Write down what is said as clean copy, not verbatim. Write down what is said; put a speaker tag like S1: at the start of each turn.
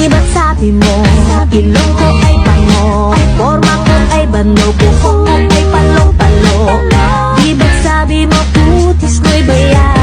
S1: Di ba't sabi mo, ilong ko ay pango, forma ko ay bano, buhok ko ay palong-palo. Di ba't sabi mo, kutis mo'y bayag.